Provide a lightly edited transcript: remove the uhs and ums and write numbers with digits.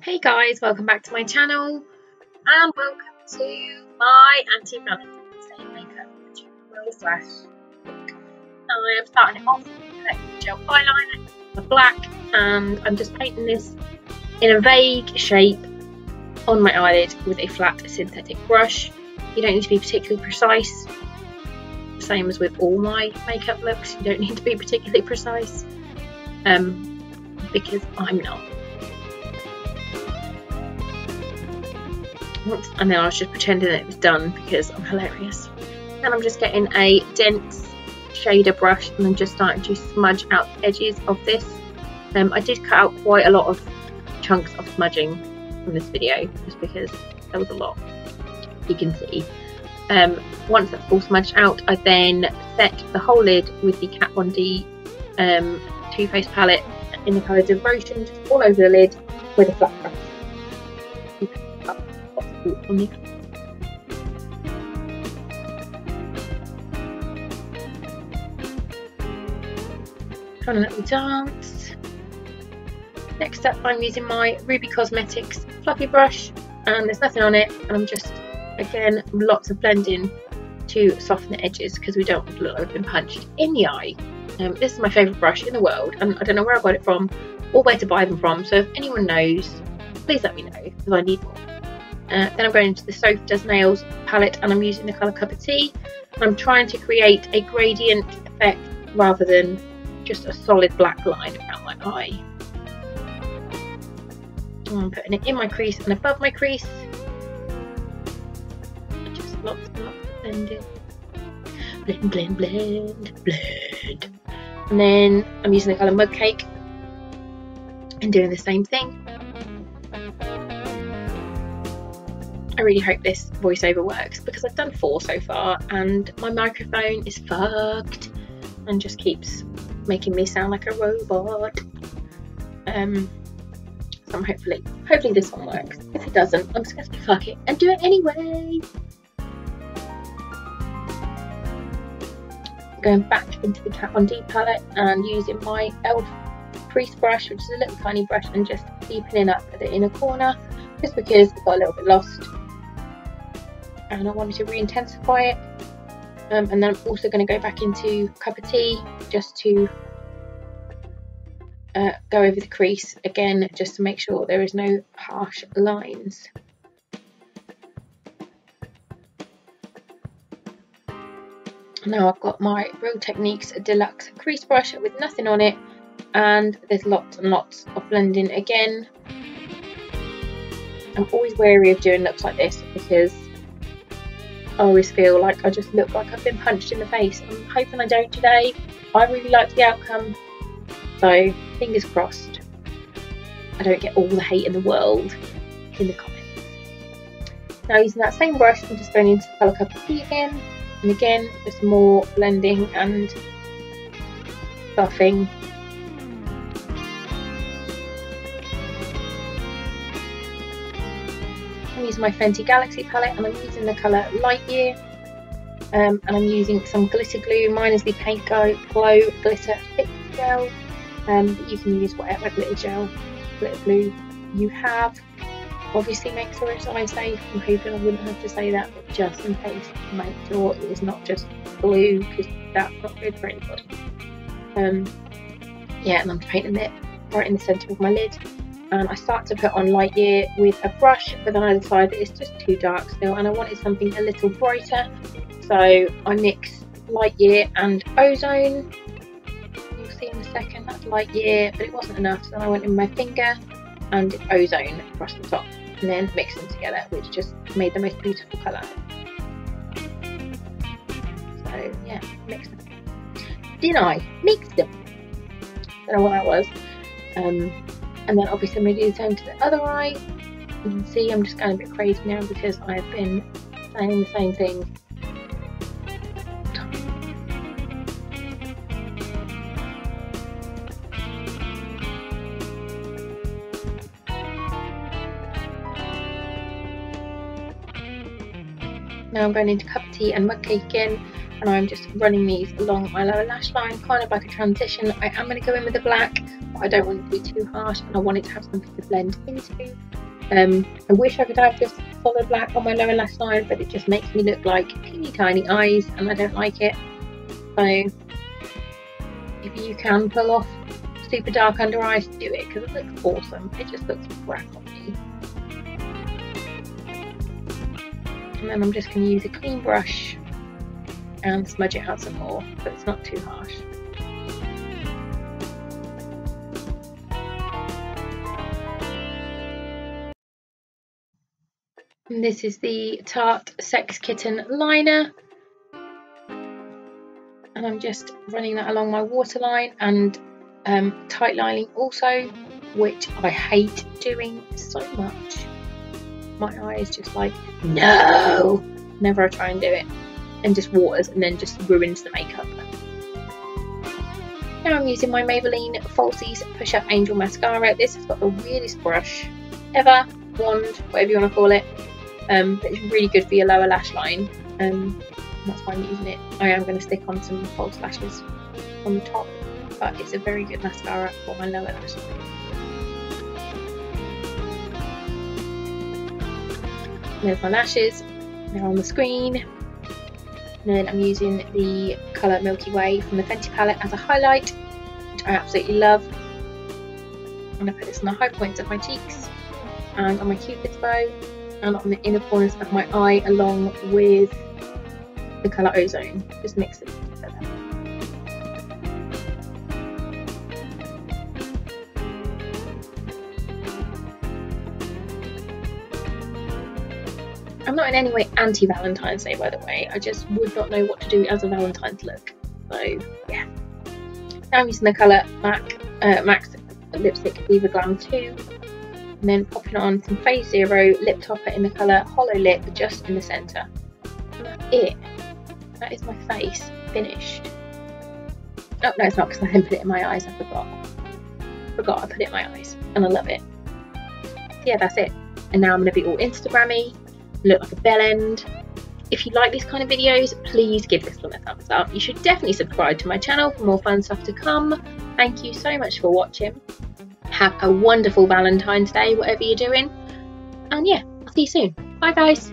Hey guys, welcome back to my channel and welcome to my anti-Valentine's Day makeup tutorial slash look. I am starting it off with gel eyeliner, the black, and I'm just painting this in a vague shape on my eyelid with a flat synthetic brush. You don't need to be particularly precise, same as with all my makeup looks, you don't need to be particularly precise because I'm not. And then I was just pretending that it was done because I'm hilarious. And I'm just getting a dense shader brush and I'm just starting to smudge out the edges of this. I did cut out quite a lot of chunks of smudging from this video just because there was a lot, you can see. Once that's all smudged out, I then set the whole lid with the Kat Von D Too Faced palette in the colour Devotion, just all over the lid with a flat brush. On the trying a little dance. Next up, I'm using my Ruby Cosmetics fluffy brush, and there's nothing on it, and I'm just, again, lots of blending to soften the edges because we don't want to look like we've been punched in the eye. This is my favourite brush in the world, and I don't know where I got it from or where to buy them from, so if anyone knows, please let me know because I need more. Then I'm going into the Sophie Does Nails palette and I'm using the colour Cup of Tea. I'm trying to create a gradient effect rather than just a solid black line around my eye. I'm putting it in my crease and above my crease. Just lots and lots of blending. Blend, blend, blend, blend. And then I'm using the colour Mug Cake and doing the same thing. I really hope this voiceover works because I've done 4 so far and my microphone is fucked and just keeps making me sound like a robot. So I'm hopefully this one works. If it doesn't, I'm just going to say fuck it and do it anyway. Going back into the Kat Von D palette and using my e.l.f. crease brush, which is a little tiny brush, and just deepening up at the inner corner just because it got a little bit lost. And I wanted to re-intensify it, and then I'm also going to go back into Cup of Tea just to go over the crease again, just to make sure there is no harsh lines. Now I've got my Real Techniques Deluxe crease brush with nothing on it, and there's lots and lots of blending again. I'm always wary of doing looks like this because I always feel like I just look like I've been punched in the face. I'm hoping I don't today. I really like the outcome, so fingers crossed I don't get all the hate in the world in the comments. Now using that same brush, I'm just going into the colour Cup of Tea again, and again just more blending and buffing. I'm using my Fenty Galaxy palette and I'm using the colour Light Year, and I'm using some glitter glue. Mine is the Paint Glow Glitter Fix Gel, but you can use whatever glitter glue you have. Obviously make sure it's eye safe. I'm hoping I wouldn't have to say that, but just in case, make sure it is not just glue because that's not good for anybody. Yeah, and I'm painting it right in the centre of my lid. And I start to put on Light Year with a brush, but then I decide that it's just too dark still and I wanted something a little brighter, so I mix Light Year and Ozone. You'll see in a second that's Light Year, but it wasn't enough, so then I went in my finger and did Ozone across the top and then mixed them together, which just made the most beautiful colour. So yeah, mixed them. Didn't I? Mixed them. Don't know what that was. And then obviously I'm going to do the same to the other eye. You can see I'm just going a bit crazy now because I've been saying the same thing. Now I'm going into Cup of Tea and Mug Cake again, and I'm just running these along my lower lash line, kind of like a transition. I am going to go in with the black, but I don't want it to be too harsh, and I want it to have something to blend into. I wish I could have just solid black on my lower lash line, but it just makes me look like teeny tiny eyes, and I don't like it. So if you can pull off super dark under eyes, do it, because it looks awesome. It just looks crap on me. And then I'm just going to use a clean brush and smudge it out some more, but it's not too harsh. And this is the Tarte Sex Kitten liner, and I'm just running that along my waterline and tight lining also, which I hate doing so much. My eye is just like, no, whenever I try and do it, and just waters and then just ruins the makeup. Now I'm using my Maybelline Falsies Push Up Angel Mascara. This has got the weirdest brush ever, wand, whatever you want to call it, but it's really good for your lower lash line, and that's why I'm using it. I am going to stick on some false lashes on the top, but it's a very good mascara for my lower lash line. There's my lashes, they're on the screen. And then I'm using the colour Milky Way from the Fenty palette as a highlight, which I absolutely love. I'm going to put this on the high points of my cheeks and on my cupid's bow and on the inner corners of my eye, along with the colour Ozone. Just mix it together. I'm not in any way anti-Valentine's Day, by the way. I just would not know what to do as a Valentine's look. So, yeah. Now I'm using the colour MAC Lipstick Diva Glam 2. And then popping on some Phase Zero lip topper in the colour Hollow Lip, just in the centre. And that's it. That is my face finished. Oh, no, it's not, because I didn't put it in my eyes. I forgot I put it in my eyes. And I love it. So yeah, that's it. And now I'm going to be all Instagrammy. Look like a bell end. If you like these kind of videos, please give this one a thumbs up. You should definitely subscribe to my channel for more fun stuff to come. Thank you so much for watching. Have a wonderful Valentine's Day, whatever you're doing. And yeah, I'll see you soon. Bye guys.